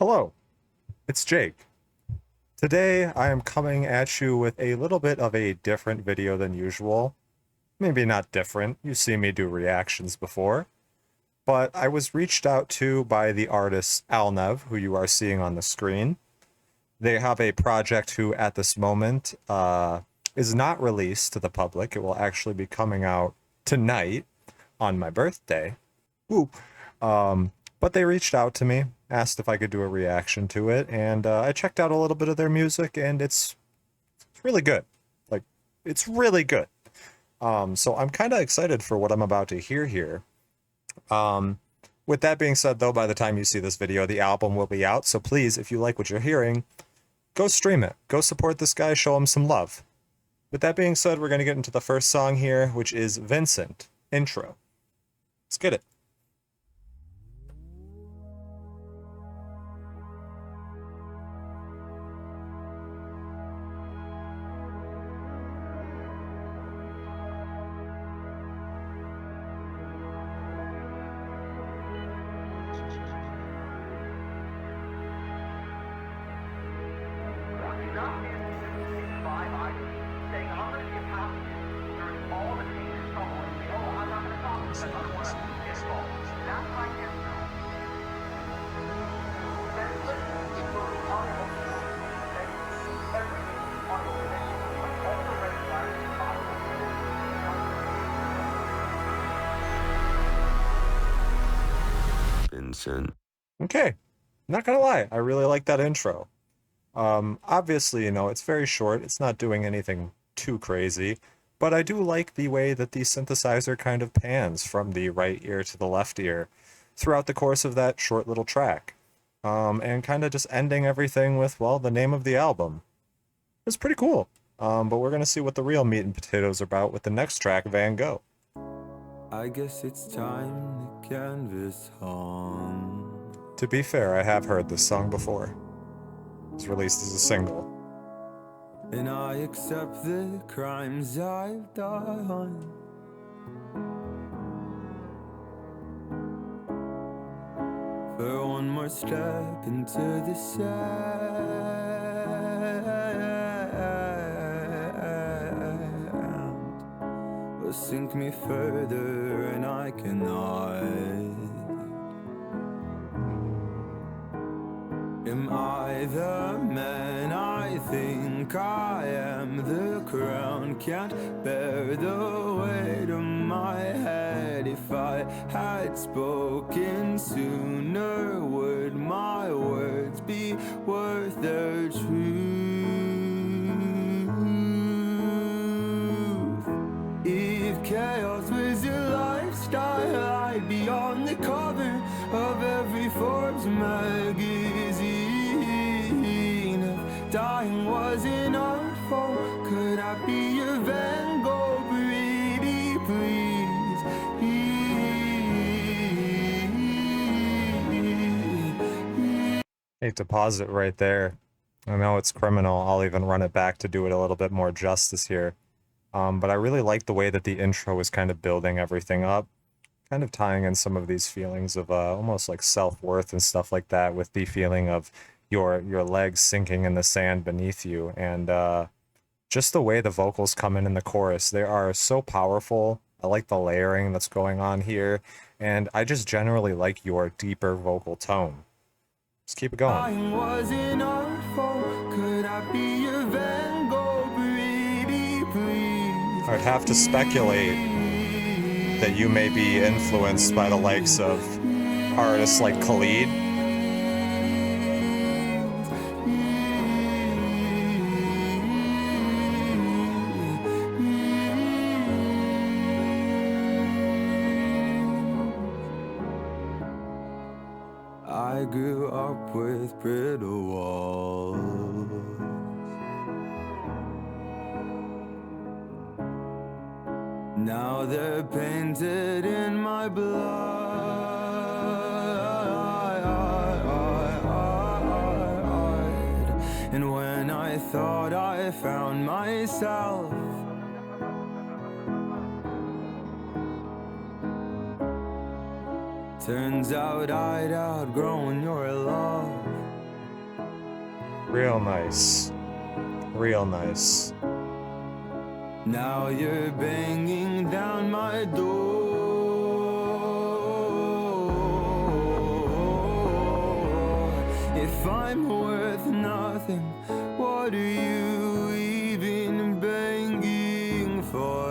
Hello, it's Jake. Today I am coming at you with a little bit of a different video than usual. Maybe not different, you've seen me do reactions before. But I was reached out to by the artist Alnev, who you are seeing on the screen. They have a project who, at this moment, is not released to the public. It will actually be coming out tonight on my birthday. Woo! But they reached out to me, asked if I could do a reaction to it, and I checked out a little bit of their music, and it's really good. Like, it's really good. So I'm kind of excited for what I'm about to hear here. Um, with that being said, though, by the time you see this video, the album will be out. So please, if you like what you're hearing, go stream it. Go support this guy. Show him some love. With that being said, we're going to get into the first song here, which is Vincent, Intro. Let's get it. Vincent. Okay, not gonna lie, I really like that intro. Obviously, it's very short, it's not doing anything too crazy, but I do like the way that the synthesizer kind of pans from the right ear to the left ear throughout the course of that short little track. And kind of just ending everything with, well, the name of the album. It's pretty cool. But we're gonna see what the real meat and potatoes are about with the next track, Van Gogh. I guess it's time to canvas home. To be fair, I have heard this song before. It was released as a single. And I accept the crimes I've done. For one more step into the sand will sink me further, and I cannot. Am I the man I think I am? The crown can't bear the weight of my head. If I had spoken sooner, would my words be worth their truth? If chaos was your lifestyle, I'd be on the cover of every Forbes magazine. If dying was an art form, could I be your Van Gogh? Pretty please. Hate to pause it right there. I know it's criminal. I'll even run it back to do it a little bit more justice here. But I really like the way that the intro is kind of building everything up, kind of tying in some of these feelings of almost like self-worth and stuff like that with the feeling of your legs sinking in the sand beneath you. And just the way the vocals come in the chorus, they are so powerful. I like the layering that's going on here, and I just generally like your deeper vocal tone. Just keep it going. I'd have to speculate that you may be influenced by the likes of artists like Khalid. I grew up with brittle walls. Now they're painted in my blood. And when I thought I found myself, turns out I'd outgrown your love. Real nice. Real nice. Now you're banging down my door. If I'm worth nothing, what are you even banging for?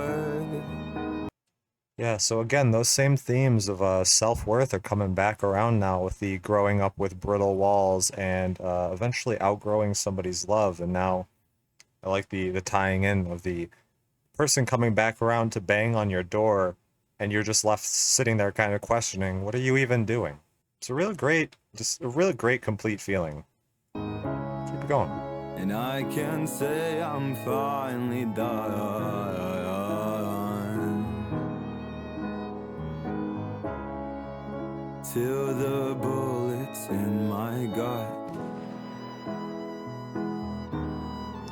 Yeah, so again, those same themes of self-worth are coming back around now with the growing up with brittle walls and eventually outgrowing somebody's love. And now I like the tying in of the person coming back around to bang on your door, and you're just left sitting there kind of questioning, what are you even doing? It's a really great, just a really great complete feeling. Keep it going. And I can say I'm finally done. Till the bullets in my gut.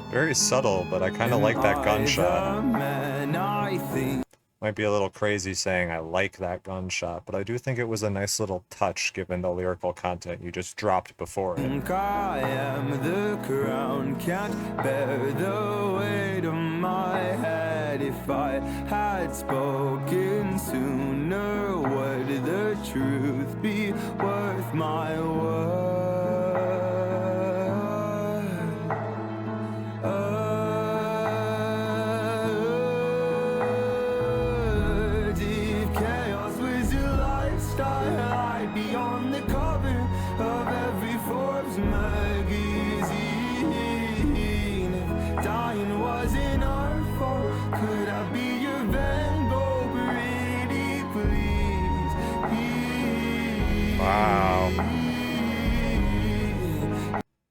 Very subtle, but I kind of like that gunshot. Man, I think Might be a little crazy saying I like that gunshot, but I do think it was a nice little touch given the lyrical content you just dropped before it. I am the crown, can't bear the weight of my head. If I had spoken sooner, would the truth be worth my words? If chaos was your lifestyle, I'd be on the cover of every Forbes magazine. If dying was an art form, could I be your Van Gogh? Pretty please. Wow.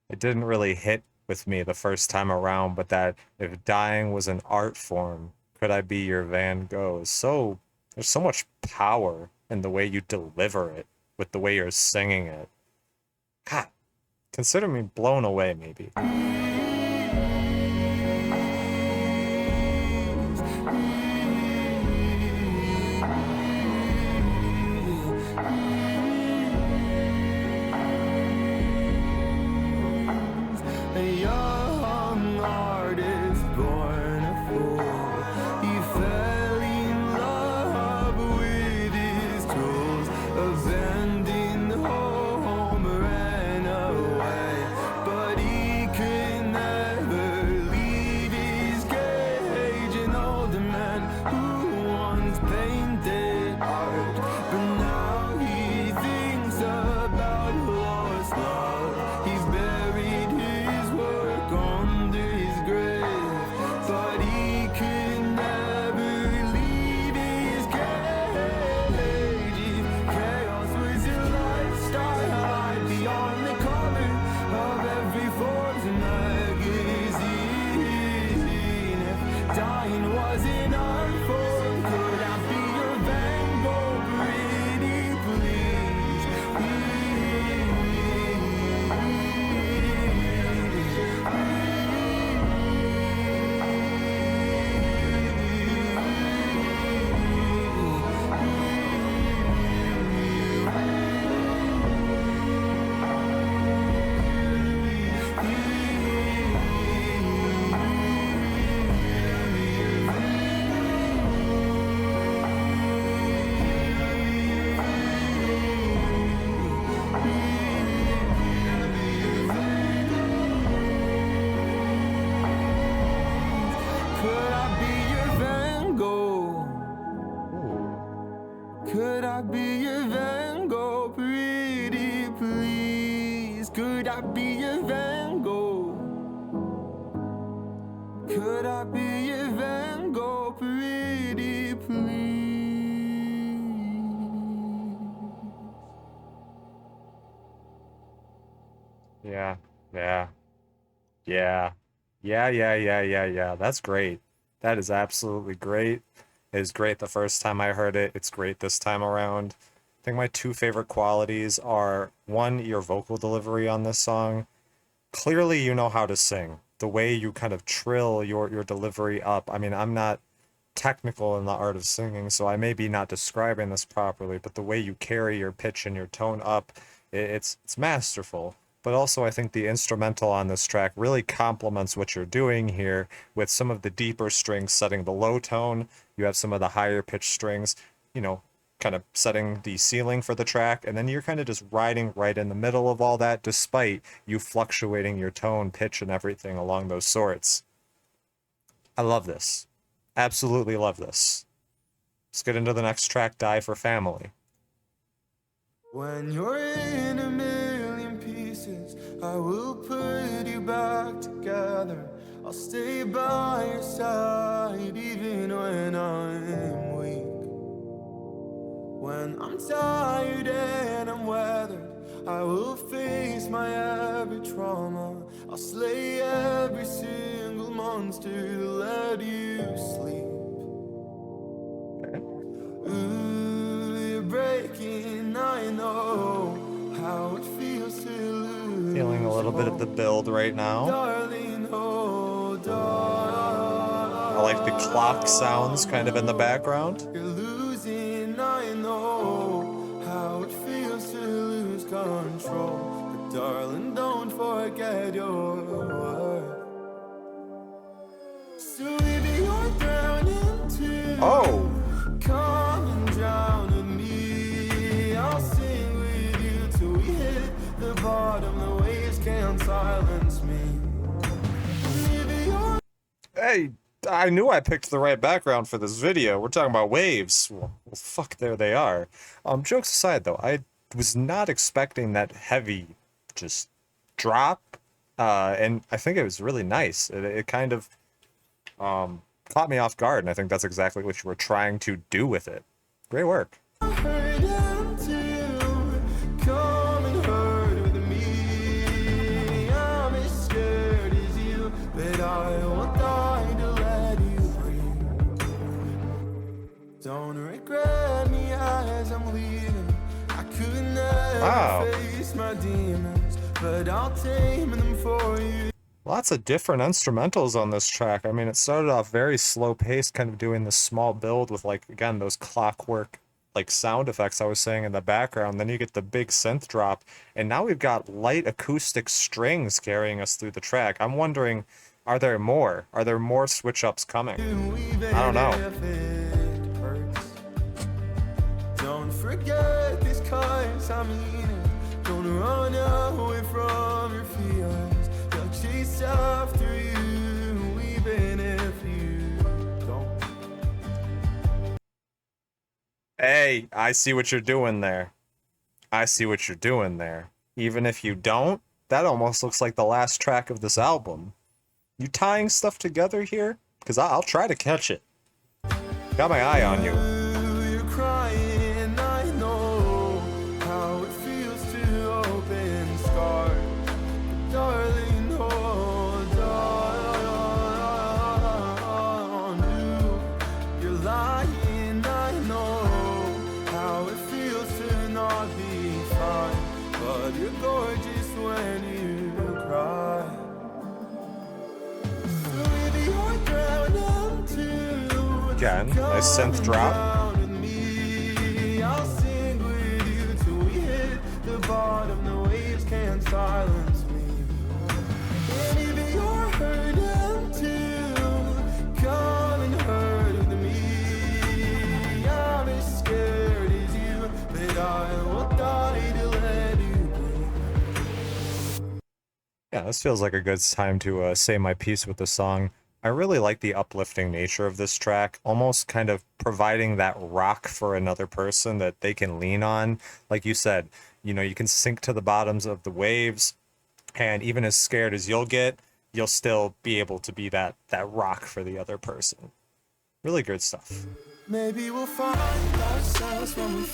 It didn't really hit with me the first time around, but that if dying was an art form, could I be your Van Gogh? There's so much power in the way you deliver it, with the way you're singing it. God, consider me blown away, maybe. A young artist born a fool. He fell in love with his tools, abandoned home, ran away, but he could never leave his cage. An older man who once painted art, but now he thinks about lost love. He's buried his work under his grave, but he could never leave his cage. If chaos was your lifestyle, I'd be on the cover of every Forbes magazine. If dying was an art form, could I be your Van Gogh? Pretty please. Could I be your Van Gogh? Could I be your Van Gogh? Pretty please. Could I be your Van Gogh? Could I be your Van Gogh? Pretty please. Yeah, yeah, yeah, yeah. That's great. That is absolutely great. It was great the first time I heard it. It's great this time around. I think my two favorite qualities are one, your vocal delivery on this song. Clearly, you know how to sing. The way you kind of trill your delivery up. I mean, I'm not technical in the art of singing, so I may be not describing this properly, but the way you carry your pitch and your tone up, it's masterful. but also I think the instrumental on this track really complements what you're doing here with some of the deeper strings setting the low tone. You have some of the higher pitched strings, you know, kind of setting the ceiling for the track, and then you're kind of just riding right in the middle of all that, despite you fluctuating your tone, pitch, and everything along those sorts. I love this. Absolutely love this. Let's get into the next track, Die for Family. When you're in a million pieces, I will put you back together. I'll stay by your side even when I'm weak. When I'm tired and I'm weathered, I will face my every trauma. I'll slay every single monster to let you sleep. Ooh, you're breaking, I know how it feels to lose. Feeling a little bit of the build right now. Darling, oh, darling. I like the clock sounds kind of in the background. You're losing, I know how it feels to lose control. But darling, don't forget your worth. So if you're drowning too, Oh! come and drown with me. I'll sing with you till we hit the bottom. The waves can't silence me. If you're Hey, I knew I picked the right background for this video. We're talking about waves. Well, fuck, there they are. Jokes aside, though, I was not expecting that heavy just drop, and I think it was really nice. It kind of caught me off guard, and I think that's exactly what you were trying to do with it. Great work. hurt them too, come and hurt with me. I'm as scared as you, but I will die to let you breathe. Don't regret me as I'm leaving. I could never Wow. face my demons, but I'll tame them for you. Lots of different instrumentals on this track. I mean, it started off very slow paced, kind of doing this small build with, like, again, those clockwork, like, sound effects I was saying in the background. Then you get the big synth drop, and now we've got light acoustic strings carrying us through the track. I'm wondering, are there more? Are there more switch ups coming? I don't know. If it hurts. Don't forget this cause I mean it. Don't run away from your fears. They'll chase after you even if you don't. Hey, I see what you're doing there. I see what you're doing there. Even if you don't, that almost looks like the last track of this album. You tying stuff together here? Because I'll try to catch it. Got my eye on you. You're crying, I know how it feels to open scars. Darling, hold on. You're lying, I know how it feels to not be fine. But you're gorgeous when you cry. So if you're drowning too, Again, nice synth drop. down with me. I'll sing with you till we hit the bottom. The waves can't silence me. And if you're hurting too, come and hurt with me. I'm as scared as you, but I will die to let you breathe. Yeah, this feels like a good time to say my piece with the song. I really like the uplifting nature of this track, almost kind of providing that rock for another person that they can lean on. Like you said, you know, you can sink to the bottoms of the waves, and even as scared as you'll get, you'll still be able to be that rock for the other person. Really good stuff. Maybe we'll find ourselves when we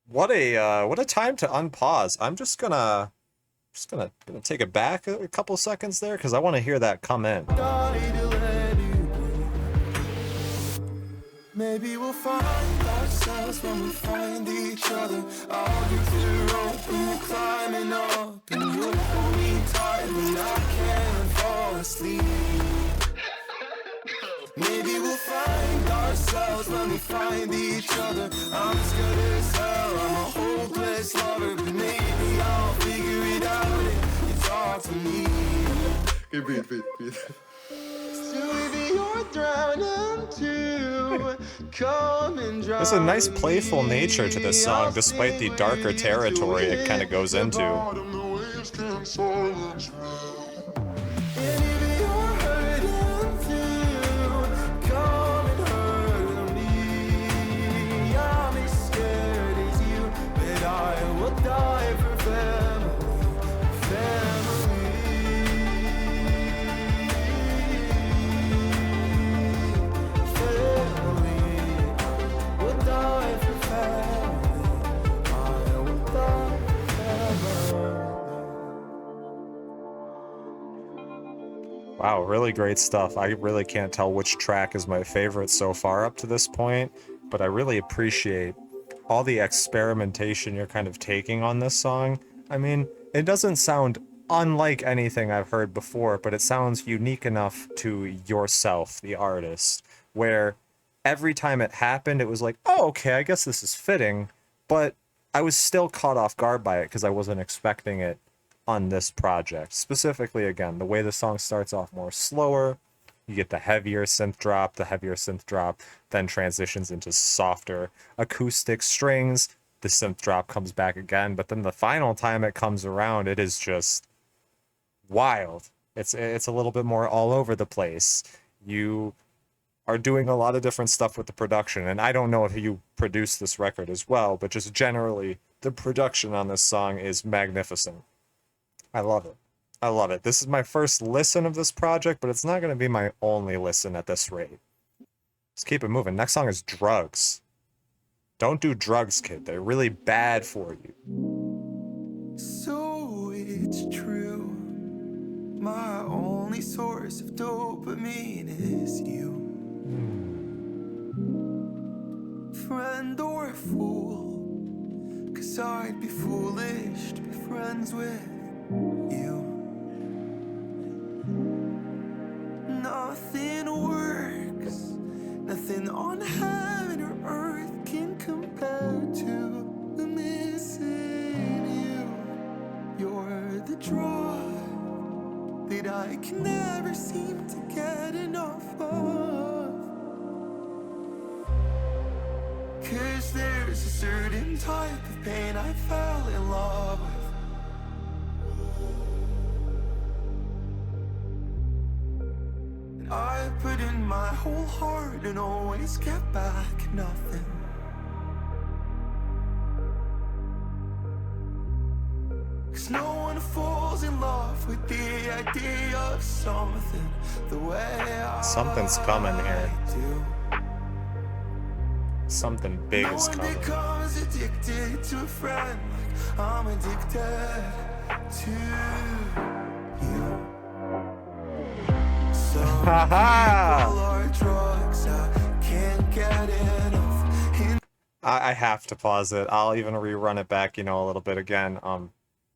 What a time to unpause. I'm just gonna take it back a couple seconds there because I want to hear that come in. die to let you breathe. Maybe we'll find ourselves when we find each other. I'll get to the rope and we're climbing up, and you'll hold me tight when I can't fall asleep. Maybe we'll find ourselves us, let me find each other. I'm scared as hell, I'm a hopeless lover, but maybe I'll figure it out if you talk to me. Okay, beat. There's a nice playful nature to this song, despite the darker territory it kind of goes into. Wow, really great stuff. I really can't tell which track is my favorite so far up to this point, but I really appreciate all the experimentation you're kind of taking on this song. I mean, it doesn't sound unlike anything I've heard before, but it sounds unique enough to yourself, the artist, where every time it happened, it was like, oh, okay, I guess this is fitting, but I was still caught off guard by it because I wasn't expecting it on this project. Specifically, again, the way the song starts off more slower, you get the heavier synth drop, then transitions into softer acoustic strings, the synth drop comes back again, but then the final time it comes around, it is just wild. It's a little bit more all over the place. You are doing a lot of different stuff with the production, and I don't know if you produced this record as well, but just generally, the production on this song is magnificent. I love it. I love it. This is my first listen of this project, but it's not going to be my only listen at this rate. Let's keep it moving. Next song is Drugs. Don't do drugs, kid. They're really bad for you. So it's true. My only source of dopamine is you. Friend or fool, 'cause I'd be foolish to be friends with you. Nothing works, nothing on heaven or earth can compare to the missing you. You're the drug that I can never seem to get enough of. 'Cause there's a certain type of pain I fell in love with. I put in my whole heart and always get back nothing. Cause no one falls in love with the idea of something the way Something's coming here. do. Something big is No one coming. becomes addicted to a friend like I'm addicted to you. Some Haha! people are drugs, I can't get enough. I have to pause it. I'll even rerun it back, a little bit again.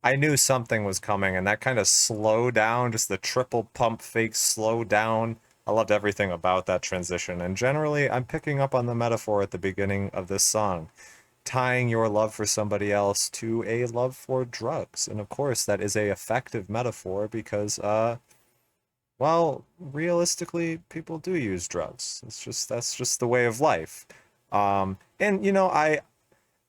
I knew something was coming, and that kind of slow down, just the triple pump fake slow down. I loved everything about that transition, and generally, I'm picking up on the metaphor at the beginning of this song, tying your love for somebody else to a love for drugs. And of course, that is a effective metaphor because, well, realistically, people do use drugs. That's just the way of life.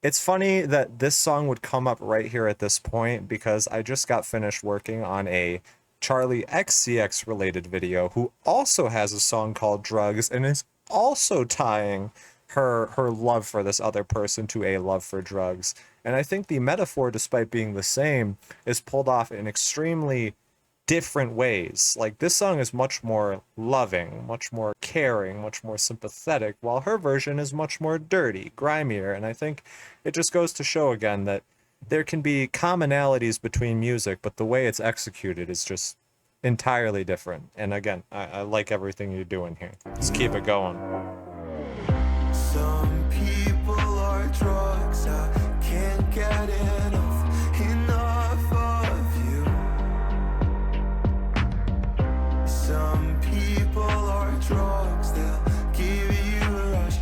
It's funny that this song would come up right here at this point because I just got finished working on a Charlie XCX related video who also has a song called Drugs and is also tying her love for this other person to a love for drugs. And I think the metaphor, despite being the same, is pulled off in extremely different ways. Like, this song is much more loving, much more caring, much more sympathetic, while her version is much more dirty, grimier. And I think it just goes to show again that there can be commonalities between music, but the way it's executed is just entirely different. And again, I like everything you're doing here. Let's keep it going. Some people are drugs, I can't get enough of you. Some people are drugs, they'll give you a rush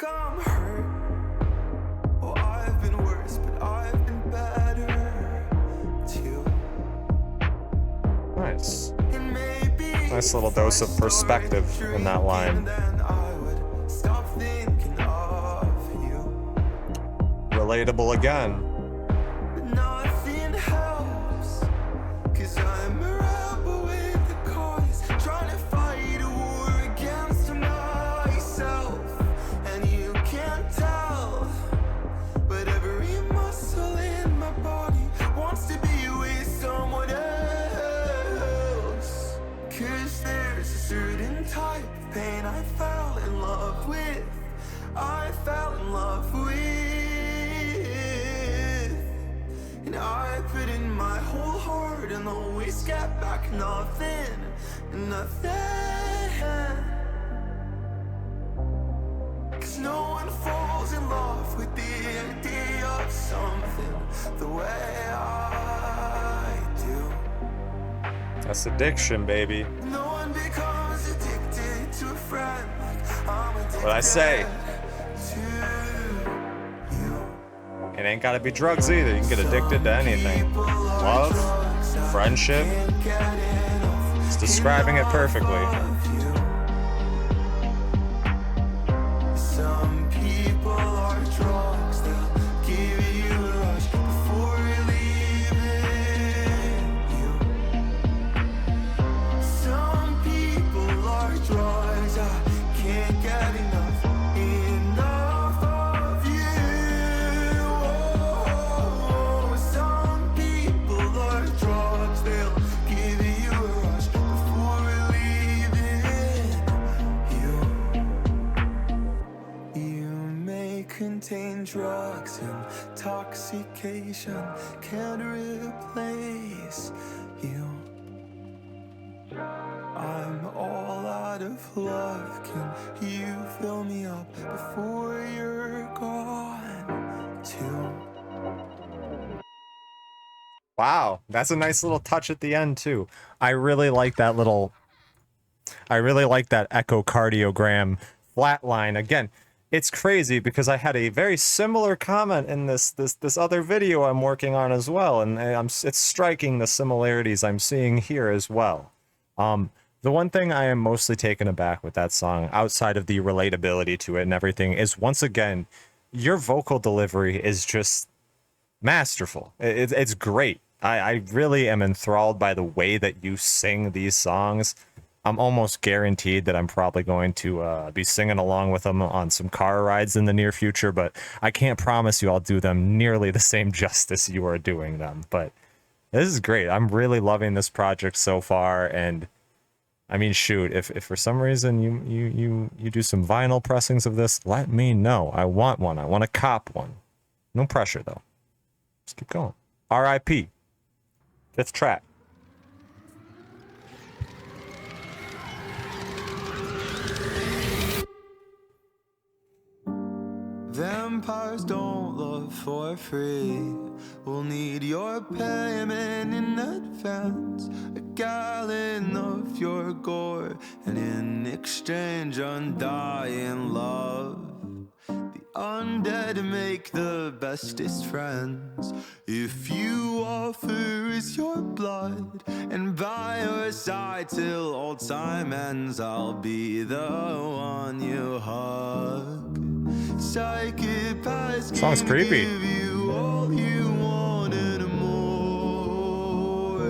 I'm hurt. Oh, I've been worse, but I've been better too. Nice. And maybe Nice little dose of perspective in that line. then I would stop thinking of you. Relatable again. But nothing helps, 'cause I'm a rebel with the cause, trying to fight a war against myself. And you can't tell, but every muscle in my body wants to be with someone else. 'Cause there's a certain type of pain I fell in love with, I fell in love with. And I put in my whole heart and always get back nothing, nothing. 'Cause no one falls in love with the idea of something the way I do. That's addiction, baby. No one becomes addicted to a friend like I'm addicted What I say. to you. It ain't gotta be drugs either. You can get addicted to anything. Love, friendship. It's describing it perfectly. Some people are drugs, they'll give you a rush before leaving you. Some people are drugs, I can't get enough of you. Oh, some people are drugs, they'll give you a rush before leaving you. You may contain drugs, intoxication can't replace you. I'm all out of love, can you fill me up before you're gone too? Wow, that's a nice little touch at the end too. I really like that echocardiogram flat line. Again, it's crazy because I had a very similar comment in this other video I'm working on as well, and it's striking the similarities I'm seeing here as well. The one thing I am mostly taken aback with that song, outside of the relatability to it and everything, is once again, your vocal delivery is just masterful. It's great. I really am enthralled by the way that you sing these songs. I'm almost guaranteed that I'm probably going to be singing along with them on some car rides in the near future, but I can't promise you I'll do them nearly the same justice you are doing them. But this is great. I'm really loving this project so far, and I mean, shoot, if for some reason you do some vinyl pressings of this, let me know. I want one. I want to cop one. No pressure though. Just keep going. R.I.P. 5th track. Vampires don't love for free. We'll need your payment in advance, a gallon of your gore, and in exchange undying love. The undead make the bestest friends. If you offer is your blood, and by your side till all time ends, I'll be the one you hug. Psychopaths Song's can creepy. give you all you want and more.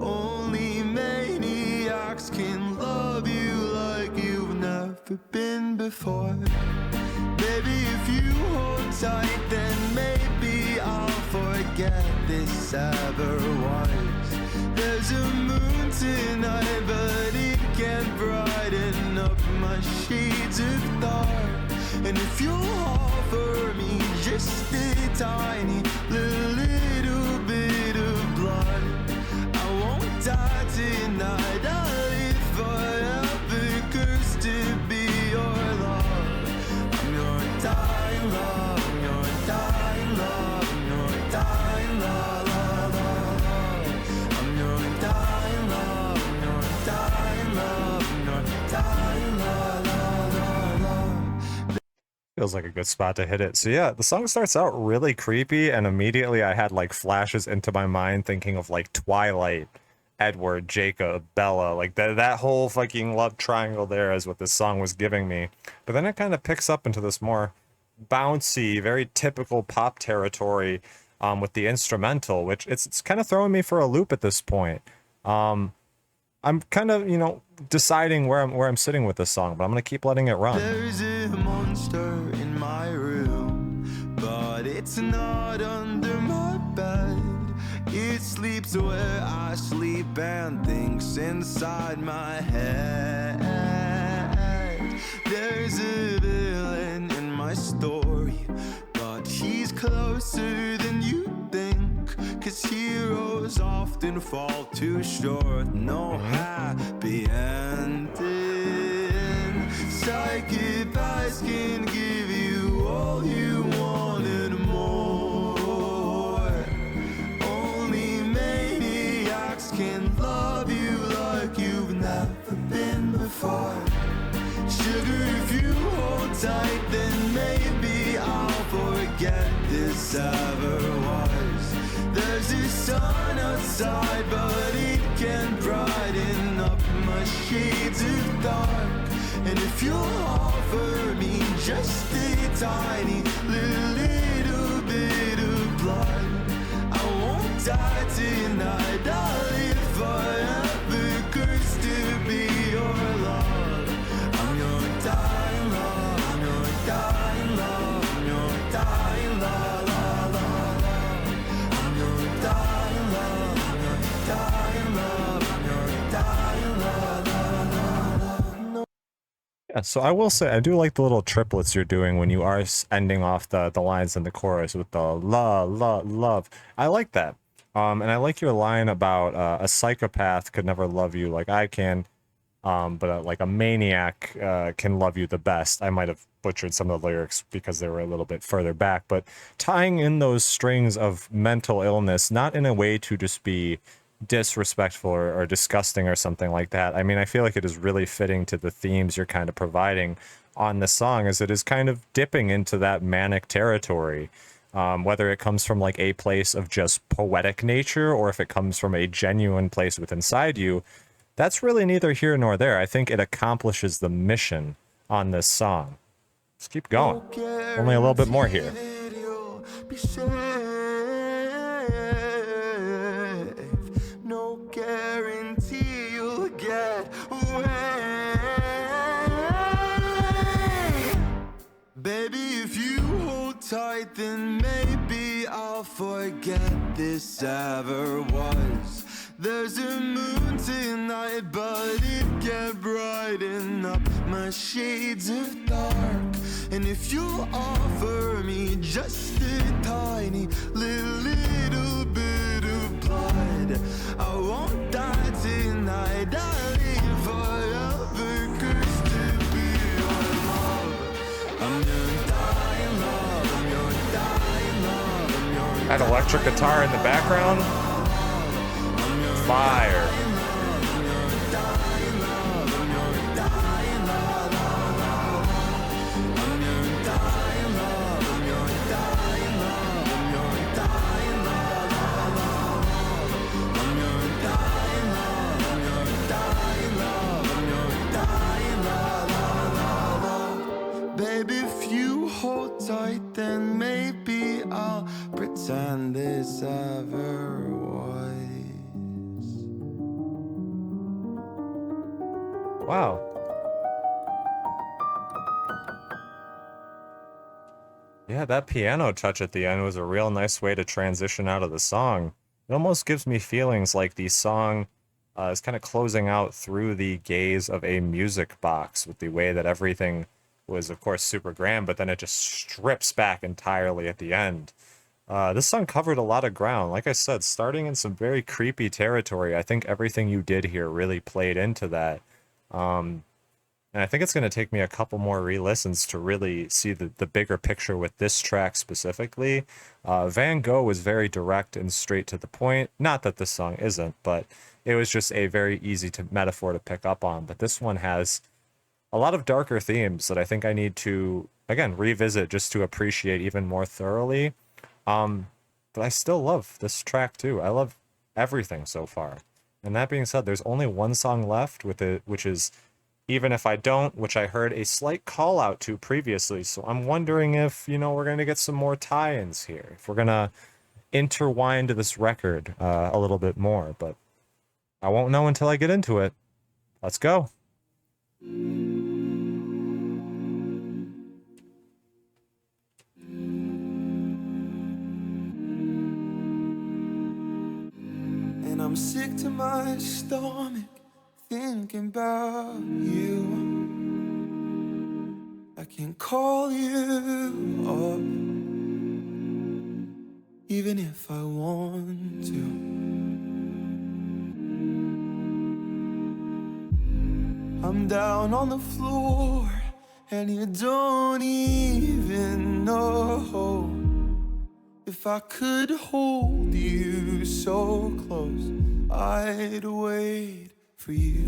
Only maniacs can love you like you've never been before. Baby, if you hold tight, then maybe I'll forget this ever was. There's a moon tonight, but it can't brighten up my shades of dark. And if you'll offer me just a tiny little bit of blood, I won't die tonight. I'll live forever, cursed to be your love. I'm your dying love, I'm your dying love, I'm your dying love, love, love, love. I'm your dying love, I'm your dying love, I'm your dying love, love, love, love. Feels like a good spot to hit it. So yeah, the song starts out really creepy, and immediately I had like flashes into my mind thinking of like Twilight, Edward, Jacob, Bella, like that whole fucking love triangle there is what this song was giving me. But then it kind of picks up into this more bouncy, very typical pop territory with the instrumental, which it's kind of throwing me for a loop at this point. Um, I'm kind of, deciding where I'm sitting with this song, but I'm gonna keep letting it run. There's a monster in my room, but it's not under my bed. It sleeps where I sleep and thinks inside my head. There's a villain in my story, but he's closer than you think, 'cause heroes often fall too short. No happy ending. Psychopaths can give you all you want and more. Only maniacs can love you like you've never been before. Sugar, if you hold tight, then maybe I'll forget this ever was. There's a sun outside, but it can brighten up my shades of dark. And if you'll offer me just a tiny little bit of blood, I won't die tonight. I'll live forever, cursed to be your love. I'm your dying love, I'm your dying love, I'm your dying love, la, la, la. I'm your dying love, I'm your dying love, I'm your dying love, la, la, la. No. Yeah, so I will say I do like the little triplets you're doing when you are ending off the lines in the chorus with the love. I like that. And I like your line about a psychopath could never love you like I can, but like a maniac can love you the best. I might have butchered some of the lyrics because they were a little bit further back, but tying in those strings of mental illness, not in a way to just be disrespectful or disgusting or something like that. I mean, I feel like it is really fitting to the themes you're kind of providing on the song, as it is kind of dipping into that manic territory. Whether it comes from like a place of just poetic nature or if it comes from a genuine place within inside you, that's really neither here nor there. I think it accomplishes the mission on this song. Let's keep going. Only a little bit more here. No guarantee you'll get away. Baby, if you hold tight, then maybe I'll forget this ever was. There's a moon tonight, but it can brighten up my shades of dark. And if you'll offer me just a tiny little bit of blood, I won't die tonight. I'll live forever, cursed to be your love. I'm your dying love, I'm your dying love, I'm your That electric guitar in the background, fire. Baby, if you hold tight, then maybe I'll pretend this ever was. Wow. Yeah, that piano touch at the end was a real nice way to transition out of the song. It almost gives me feelings like the song is kind of closing out through the gaze of a music box with the way that everything was, of course, super grand, but then it just strips back entirely at the end. This song covered a lot of ground. Like I said, starting in some very creepy territory, I think everything you did here really played into that. Um, and I think it's going to take me a couple more re-listens to really see the bigger picture with this track specifically. Van Gogh was very direct and straight to the point. Not that this song isn't, but it was just a very easy to metaphor to pick up on. But this one has a lot of darker themes that I think I need to again, revisit just to appreciate even more thoroughly. Um, but I still love this track too. I love everything so far. And that being said, there's only one song left with it, which is Even If I Don't, which I heard a slight call out to previously. So I'm wondering if, we're going to get some more tie-ins here. If we're going to intertwine to this record a little bit more. But I won't know until I get into it. Let's go. And I'm sick to my stomach thinking about you. I can call you up, even if I want to. I'm down on the floor, and you don't even know if I could hold you so close, I'd wait for you.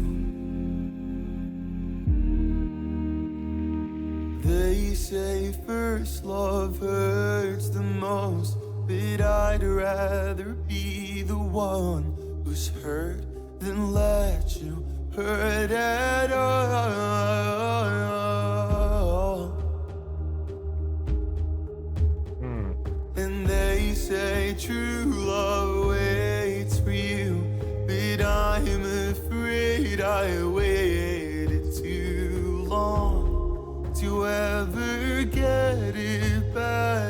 They say first love hurts the most, but I'd rather be the one who's hurt than let you hurt at all. And they say true love waits for you, but I'm afraid I waited too long to ever get it back.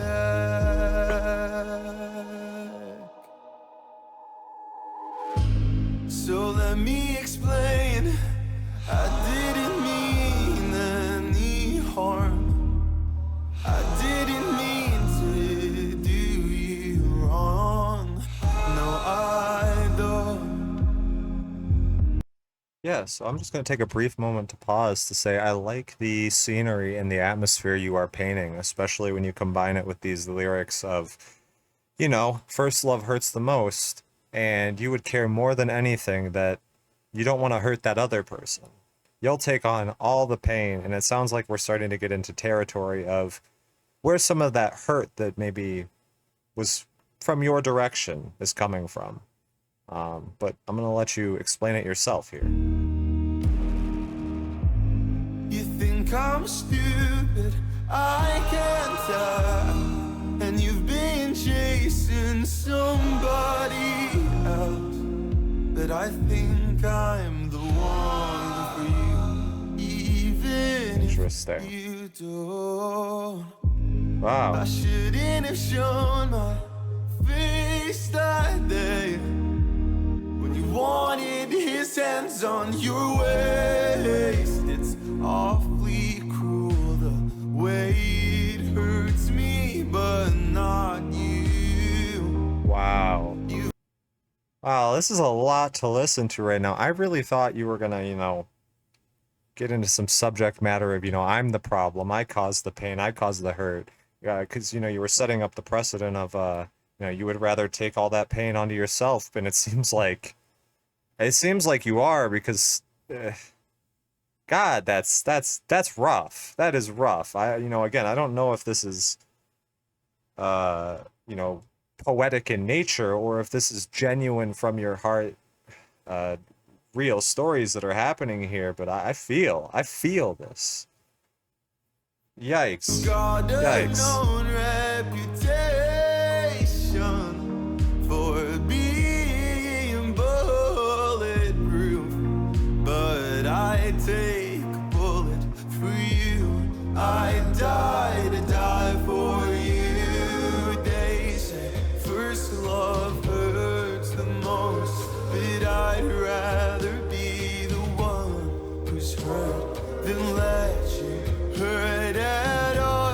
So let me explain, I didn't mean any harm. I didn't mean to do you wrong. No, I don't. Yeah, so I'm just going to take a brief moment to pause to say I like the scenery and the atmosphere you are painting, especially when you combine it with these lyrics of, first love hurts the most, and you would care more than anything that you don't want to hurt that other person. You'll take on all the pain, and it sounds like we're starting to get into territory of where some of that hurt that maybe was from your direction is coming from. But I'm going to let you explain it yourself here. You think I'm stupid, I can't tell. And you've been chasing somebody else, but I think I'm the one for you, even Interesting. if you don't. Wow. I shouldn't have shown my face that day when you wanted his hands on your waist. It's awfully cruel the way it hurts me, but not you. Wow. Wow, this is a lot to listen to right now. I really thought you were gonna, get into some subject matter of, I'm the problem, I caused the pain, I caused the hurt. Because, you were setting up the precedent of, you would rather take all that pain onto yourself, and it seems like you are, because, God, that's rough. That is rough. Again, I don't know if this is, poetic in nature, or if this is genuine from your heart, real stories that are happening here, but I feel this. Yikes. God, Yikes. known reputation for being bulletproof, but I take a bullet for you. I die to die for you. They say first love hurts the most, but I'd rather be the one who's hurt than let you hurt at all.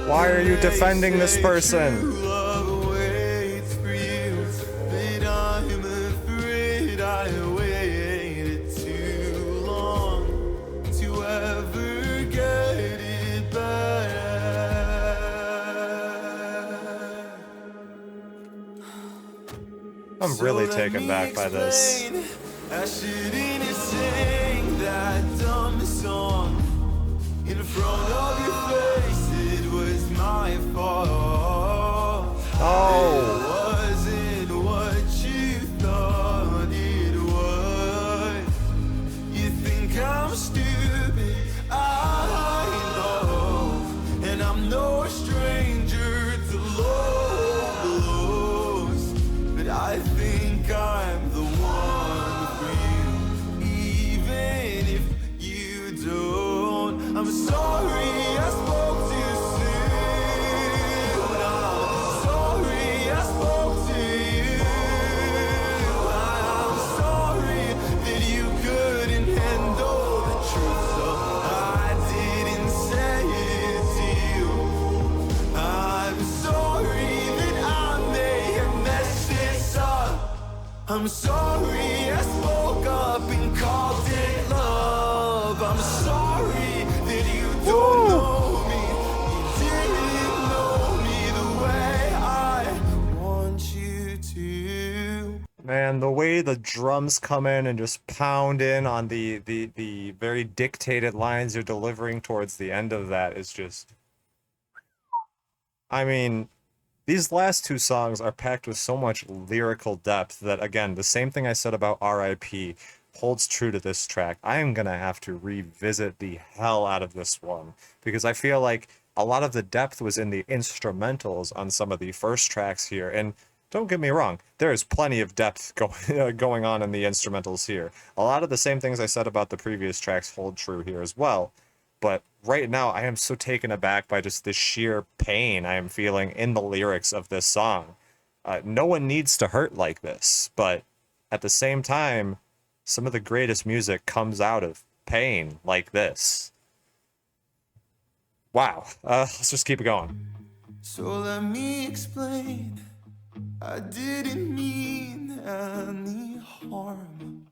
Why are you defending this person? True love waits for you, but I'm afraid I waited too long to ever get it back. I'm really taken back by this. I shouldn't have sang that dumb song in front of your face. It was my fault. Oh. It wasn't what you thought it was. You think I'm stupid, I know, and I'm no stranger to low blows, but I think I'm the one for you, even if you don't. I'm sorry I spoke too soon. I'm sorry I spoke to you. I'm sorry that you couldn't handle the truth, so I didn't say it to you. I'm sorry that I may have messed this up. I'm sorry I spoke up and called it love. I'm sorry that you don't know me. You didn't know me the way I want you to. Man, the way the drums come in and just pound in on the very dictated lines you're delivering towards the end of that is just... I mean, these last two songs are packed with so much lyrical depth that, again, the same thing I said about R.I.P. holds true to this track. I am gonna have to revisit the hell out of this one because I feel like a lot of the depth was in the instrumentals on some of the first tracks here. And don't get me wrong, there is plenty of depth going on in the instrumentals here. A lot of the same things I said about the previous tracks hold true here as well. But right now, I am so taken aback by just the sheer pain I am feeling in the lyrics of this song. No one needs to hurt like this, but at the same time, some of the greatest music comes out of pain like this. Wow. Let's just keep it going. So let me explain. I didn't mean any harm.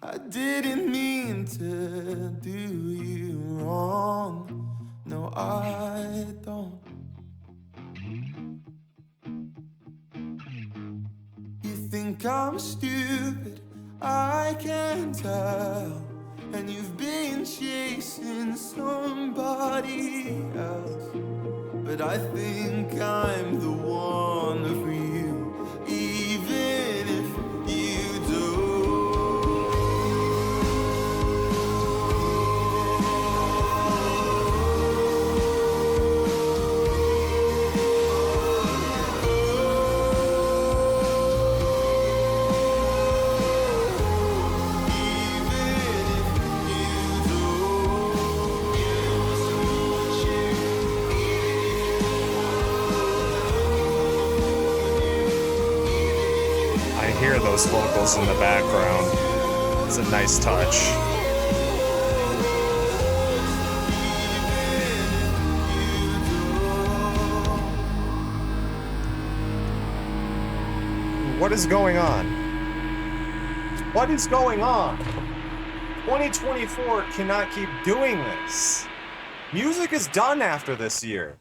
I didn't mean to do you wrong. No, I don't. You think I'm stupid, I can tell. And you've been chasing somebody else. But I think I'm the one for you, even if you do. I hear those vocals in the background. It's a nice touch. What is going on? What is going on? 2024 cannot keep doing this. Music is done after this year.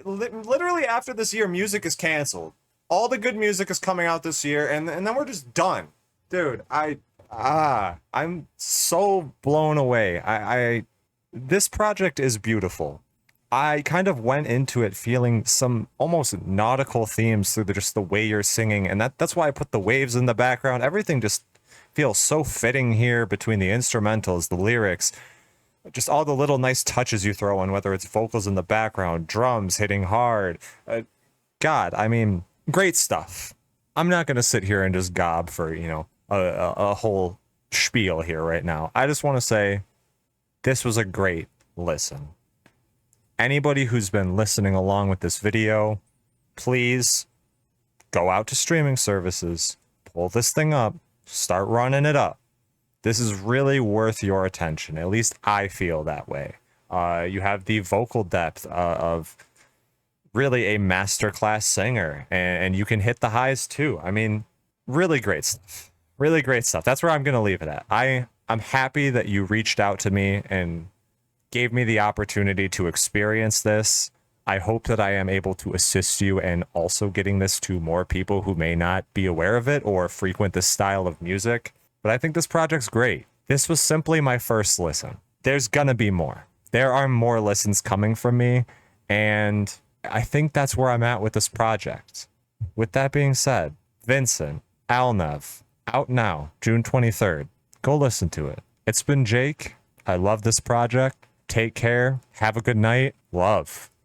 Literally after this year, music is canceled. All the good music is coming out this year, and then we're just done. Dude, I'm so blown away. This project is beautiful. I kind of went into it feeling some almost nautical themes through just the way you're singing, and that's why I put the waves in the background. Everything just feels so fitting here between the instrumentals, the lyrics, just all the little nice touches you throw in, whether it's vocals in the background, drums hitting hard. God, I mean, great stuff. I'm not going to sit here and just gob for, a whole spiel here right now. I just want to say this was a great listen. Anybody who's been listening along with this video, please go out to streaming services, pull this thing up, start running it up. This is really worth your attention. At least I feel that way. You have the vocal depth of really a masterclass singer, and you can hit the highs too. I mean, really great stuff. Really great stuff. That's where I'm going to leave it at. I'm happy that you reached out to me and gave me the opportunity to experience this. I hope that I am able to assist you in also getting this to more people who may not be aware of it or frequent this style of music. but I think this project's great. This was simply my first listen. There's gonna be more. There are more listens coming from me, and I think that's where I'm at with this project. With that being said, Vincent, Alnev, out now, June 23rd. Go listen to it. It's been Jake. I love this project. Take care. Have a good night. Love.